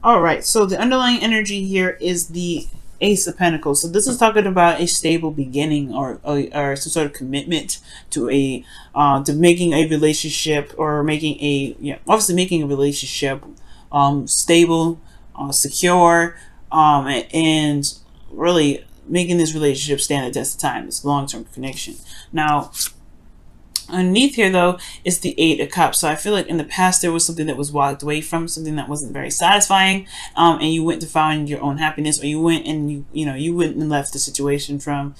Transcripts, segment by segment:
All right, so the underlying energy here is the Ace of Pentacles. So this is talking about a stable beginning, or some sort of commitment to a to making a relationship, or making a, obviously making a relationship stable, secure, and really making this relationship stand the test of time. It's long-term connection. Now, underneath here, though, is the Eight of Cups. So I feel like in the past there was something that was walked away from, something that wasn't very satisfying, and you went to find your own happiness, or you went and you went and left the situation from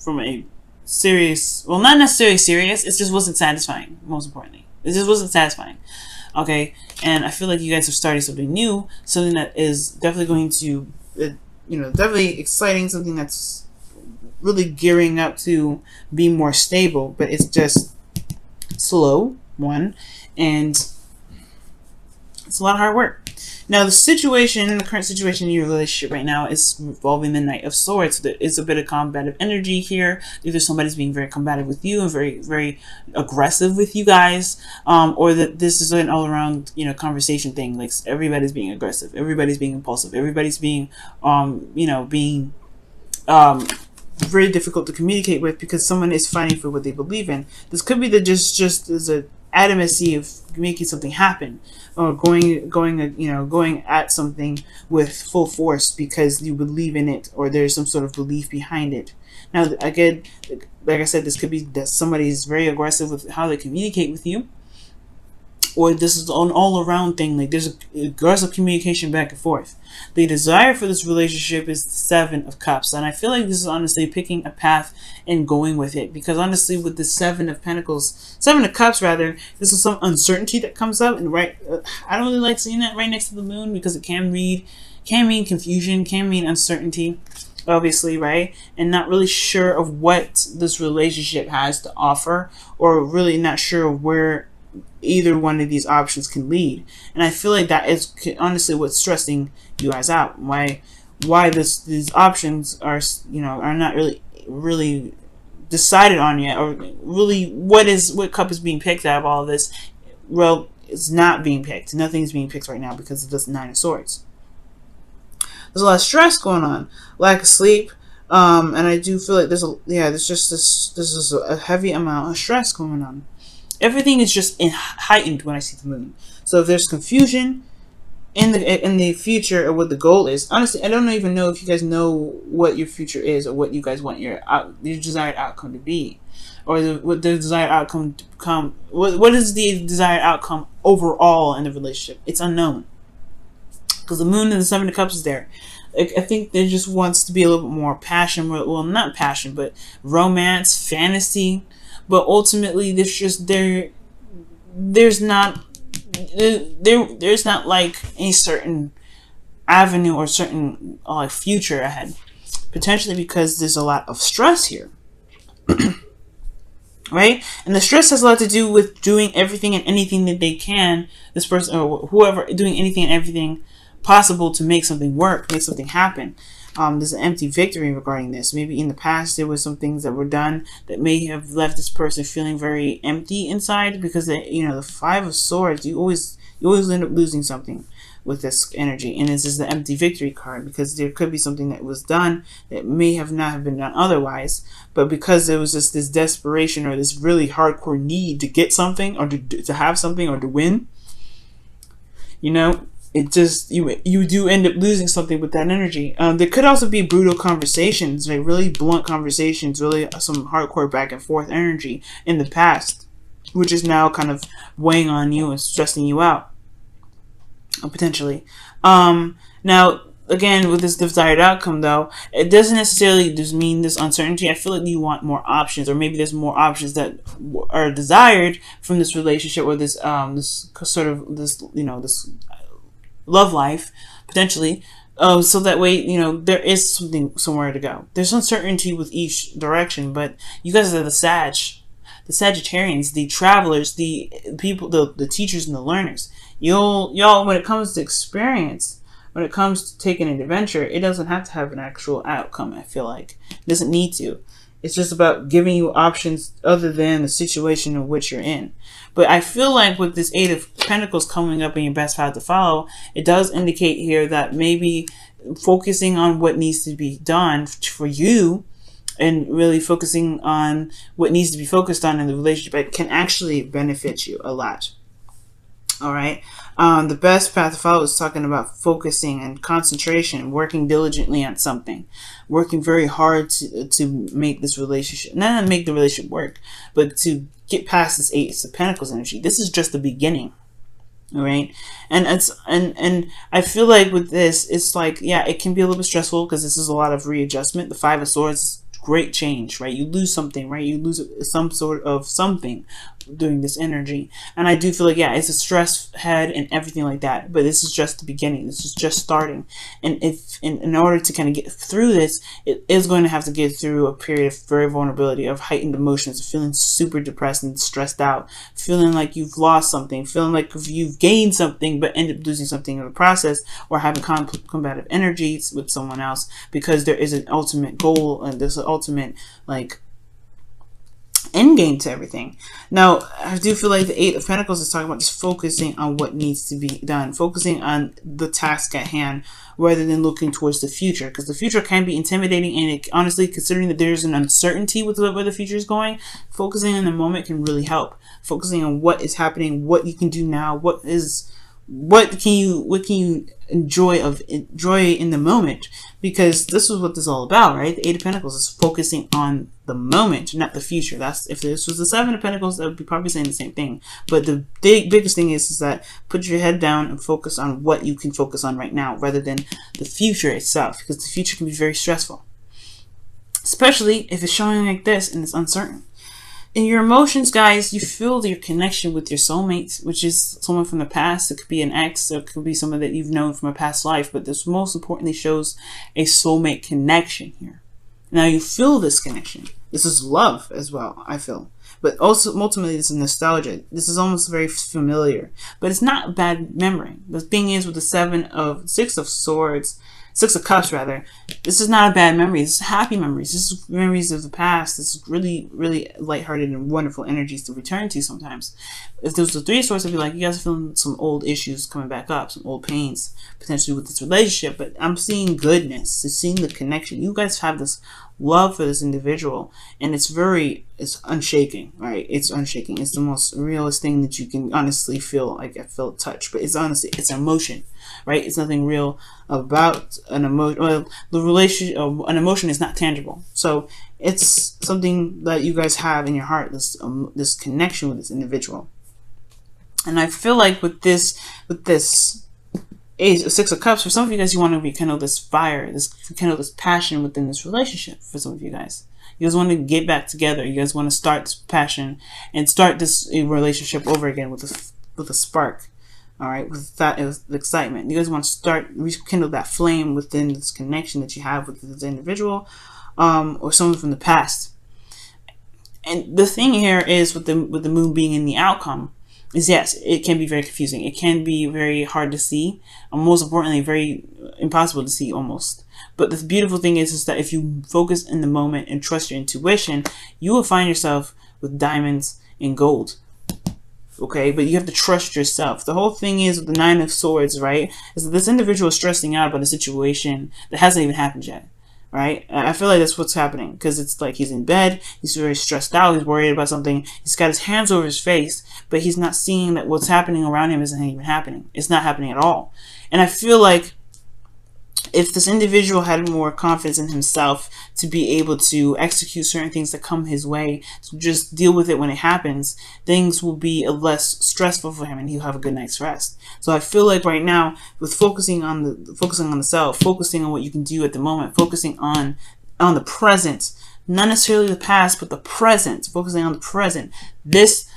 from a serious, well, not necessarily serious. It just wasn't satisfying. Most importantly, it just wasn't satisfying. Okay, and I feel like you guys are starting something new, something that is definitely going to, definitely exciting, something that's really gearing up to be more stable, but it's just slow, one, and it's a lot of hard work. Now, the current situation in your relationship right now is involving the Knight of Swords. There is a bit of combative energy here. Either somebody's being very combative with you and very, very aggressive with you guys, or that this is an all-around, conversation thing. Like, everybody's being aggressive, everybody's being impulsive, everybody's being, very difficult to communicate with, because someone is fighting for what they believe in. This could be that just there's a adamacy of making something happen, or going at something with full force because you believe in it, or there's some sort of belief behind it. Now, again, like I said, this could be that somebody is very aggressive with how they communicate with you, or this is an all-around thing. Like, there's a aggressive communication back and forth. The desire for this relationship is the Seven of Cups, and I feel like this is honestly picking a path and going with it, because honestly, with the Seven of Cups rather, this is some uncertainty that comes up, and I don't really like seeing that right next to the moon, because it can mean confusion, can mean uncertainty, obviously, right? And not really sure of what this relationship has to offer, or really not sure of where either one of these options can lead. And I feel like that is honestly what's stressing you guys out. Why these options are not really decided on yet, or really what cup is being picked out of all of this. Well, it's not being picked. Nothing's being picked right now because of this Nine of Swords. There's a lot of stress going on, lack of sleep, and I do feel like there's a heavy amount of stress going on. Everything is just heightened when I see the moon. So if there's confusion in the future, or what the goal is, honestly, I don't even know if you guys know what your future is, or what you guys want your desired outcome to be, or what the desired outcome to become. What is the desired outcome overall in the relationship? It's unknown, because the moon and the Seven of Cups is there. I think there just wants to be a little bit more passion. Well, not passion, but romance, fantasy. But ultimately, there's not like any certain avenue or certain future ahead, potentially, because there's a lot of stress here. Right? And the stress has a lot to do with doing everything and anything that they can, this person or whoever, doing anything and everything possible to make something work, make something happen. There's an empty victory regarding this. Maybe in the past there was some things that were done that may have left this person feeling very empty inside, because the Five of Swords, you always end up losing something with this energy, and this is the empty victory card, because there could be something that was done that may have not have been done otherwise, but because there was just this desperation, or this really hardcore need to get something, or to have something, or to win, it just, you do end up losing something with that energy. There could also be brutal conversations, like really blunt conversations, really some hardcore back and forth energy in the past, which is now kind of weighing on you and stressing you out, potentially. Now, again, with this desired outcome, though, it doesn't necessarily just mean this uncertainty. I feel like you want more options, or maybe there's more options that are desired from this relationship, or this this love life, potentially, so that way, there is somewhere to go. There's uncertainty with each direction, but you guys are the Sagittarians, the travelers, the people, the teachers and the learners. Y'all, when it comes to experience, when it comes to taking an adventure, it doesn't have to have an actual outcome. I feel like it doesn't need to. It's just about giving you options other than the situation in which you're in. But I feel like with this Eight of Pentacles coming up in your best path to follow, it does indicate here that maybe focusing on what needs to be done for you and really focusing on what needs to be focused on in the relationship, it can actually benefit you a lot. All right. The best path to follow is talking about focusing and concentration, working diligently on something, working very hard to make this relationship, not to make the relationship work, but to get past this Ace of Pentacles energy. This is just the beginning. All right. And and I feel like with this, it's like, yeah, it can be a little bit stressful because this is a lot of readjustment. The Five of Swords is great change, right? You lose something, right? You lose some sort of something during this energy. And I do feel like, yeah, it's a stress head and everything like that, but this is just the beginning. This is just starting. And if in order to kind of get through this, it is going to have to get through a period of very vulnerability, of heightened emotions, feeling super depressed and stressed out, feeling like you've lost something, feeling like you've gained something but end up losing something in the process, or having combative energies with someone else, because there is an ultimate goal and there's an ultimate like end game to everything. Now, I do feel like the Eight of Pentacles is talking about just focusing on what needs to be done, focusing on the task at hand rather than looking towards the future, because the future can be intimidating, and it, honestly, considering that there's an uncertainty with where the future is going, focusing on the moment can really help. Focusing on what is happening, what you can do now, what can you enjoy in the moment, because this is what this is all about, right? The Eight of Pentacles is focusing on the moment, not the future. That's, if this was the Seven of Pentacles, I would be probably saying the same thing. But the biggest thing is that put your head down and focus on what you can focus on right now, rather than the future itself, because the future can be very stressful, especially if it's showing like this and it's uncertain. In your emotions, guys, you feel your connection with your soulmate, which is someone from the past. It could be an ex, or it could be someone that you've known from a past life, but this most importantly shows a soulmate connection here. Now you feel this connection. This is love as well, I feel. But also, ultimately, this is nostalgia. This is almost very familiar, but it's not a bad memory. The thing is, with the Six of Cups rather, this is not a bad memory. This is happy memories. This is memories of the past. This is really, really lighthearted and wonderful energies to return to sometimes. If there was the Three of Swords, I'd be like, you guys are feeling some old issues coming back up, some old pains potentially with this relationship, but I'm seeing goodness, seeing the connection. You guys have this love for this individual, and it's unshaking, right? It's unshaking. It's the most realist thing that you can honestly feel. Like, I feel touch, but it's honestly, it's emotion, right? It's nothing real about an emotion. Well, the relationship, an emotion is not tangible, so it's something that you guys have in your heart, this connection with this individual. And I feel like with this Six of Cups, for some of you guys, you want to rekindle this fire, rekindle this passion within this relationship. For some of you guys want to get back together. You guys want to start this passion and start this relationship over again with a spark. All right, with that, with excitement. You guys want to rekindle that flame within this connection that you have with this individual, or someone from the past. And the thing here is, with the moon being in the outcome, is yes, it can be very confusing. It can be very hard to see, and most importantly, very impossible to see almost. But the beautiful thing is that if you focus in the moment and trust your intuition, you will find yourself with diamonds and gold. Okay, but you have to trust yourself. The whole thing is with the Nine of Swords, right, is that this individual is stressing out about a situation that hasn't even happened yet. Right? I feel like that's what's happening, because it's like he's in bed, he's very stressed out, he's worried about something, he's got his hands over his face, but he's not seeing that what's happening around him isn't even happening. It's not happening at all. And I feel like if this individual had more confidence in himself to be able to execute certain things that come his way, to just deal with it when it happens, things will be less stressful for him, and he'll have a good night's rest. So I feel like right now, with focusing on the self, focusing on what you can do at the moment, focusing on the present, not necessarily the past, but the present, focusing on the present, this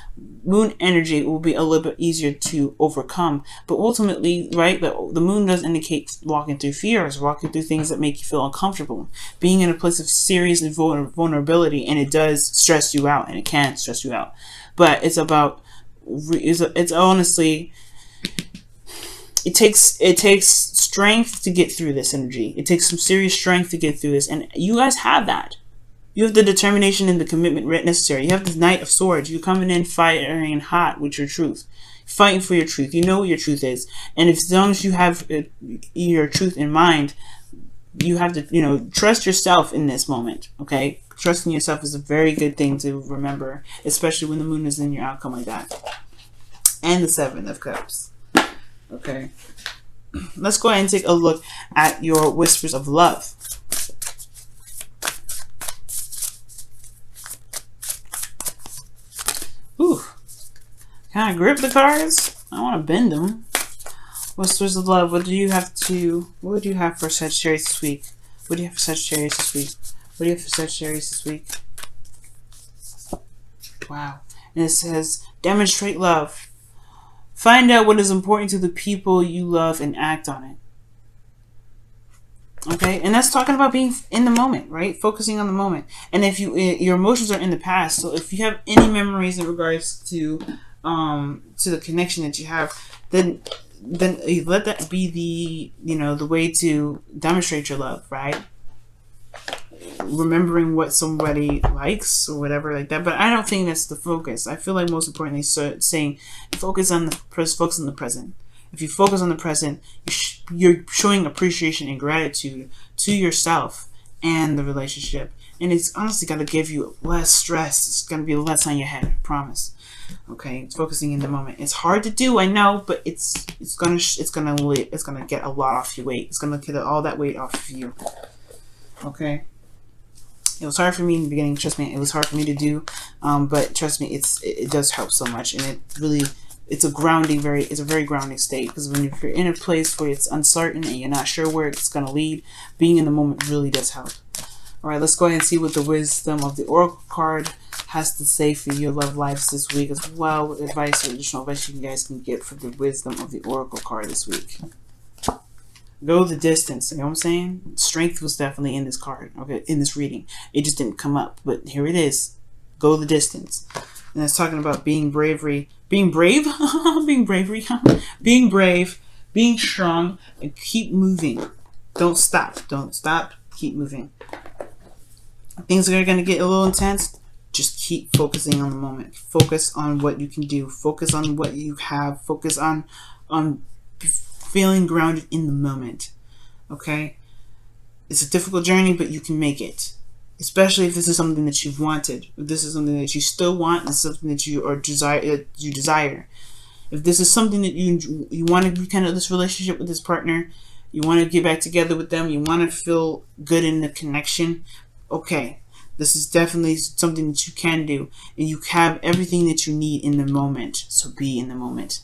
moon energy will be a little bit easier to overcome. But ultimately, right, the moon does indicate walking through fears, walking through things that make you feel uncomfortable, being in a place of serious vulnerability, and it does stress you out, and it can stress you out. But it's about, it's honestly, it takes strength to get through this energy. It takes some serious strength to get through this, and you guys have that. You have the determination and the commitment necessary. You have the Knight of Swords. You're coming in firing hot with your truth. Fighting for your truth. You know what your truth is. And if, as long as you have your truth in mind, you have to, you know, trust yourself in this moment, okay? Trusting yourself is a very good thing to remember, especially when the moon is in your outcome like that. And the Seven of Cups. Okay. Let's go ahead and take a look at your whispers of love. Ooh. Can I grip the cards? I want to bend them. Whispers of love. What do you have for Sagittarius this week? What do you have for Sagittarius this week? What do you have for Sagittarius this week? Wow. And it says, demonstrate love. Find out what is important to the people you love and act on it. Okay, and that's talking about being in the moment, right? Focusing on the moment. And if your emotions are in the past, so if you have any memories in regards to the connection that you have, then you let that be the way to demonstrate your love, right? Remembering what somebody likes or whatever like that, but I don't think that's the focus. I feel like most importantly, saying focus on the present. If you focus on the present, you're showing appreciation and gratitude to yourself and the relationship, and it's honestly going to give you less stress. It's going to be less on your head, I promise. Okay, it's focusing in the moment. It's hard to do, I know, but it's gonna get a lot off your weight. It's gonna get all that weight off of you. Okay. It was hard for me in the beginning. Trust me, it was hard for me to do, but trust me, it does help so much, and it's a very grounding state, because when you're in a place where it's uncertain and you're not sure where it's gonna lead, being in the moment really does help. All right, let's go ahead and see what the wisdom of the Oracle card has to say for your love lives this week, as well with advice or additional advice you guys can get for the wisdom of the Oracle card this week. Go the distance. You know what I'm saying? Strength was definitely in this card, okay, in this reading. It just didn't come up, but here it is. Go the distance. And it's talking about being brave, being strong, and keep moving. Don't stop, keep moving. Things are going to get a little intense. Just keep focusing on the moment. Focus on what you can do. Focus on what you have. Focus on feeling grounded in the moment. Okay? It's a difficult journey, but you can make it. Especially if this is something that you've wanted. If this is something that you still want, and something that you desire. If this is something that you want to rekindle this relationship with this partner, you want to get back together with them, you want to feel good in the connection, okay, this is definitely something that you can do, and you have everything that you need in the moment. So be in the moment.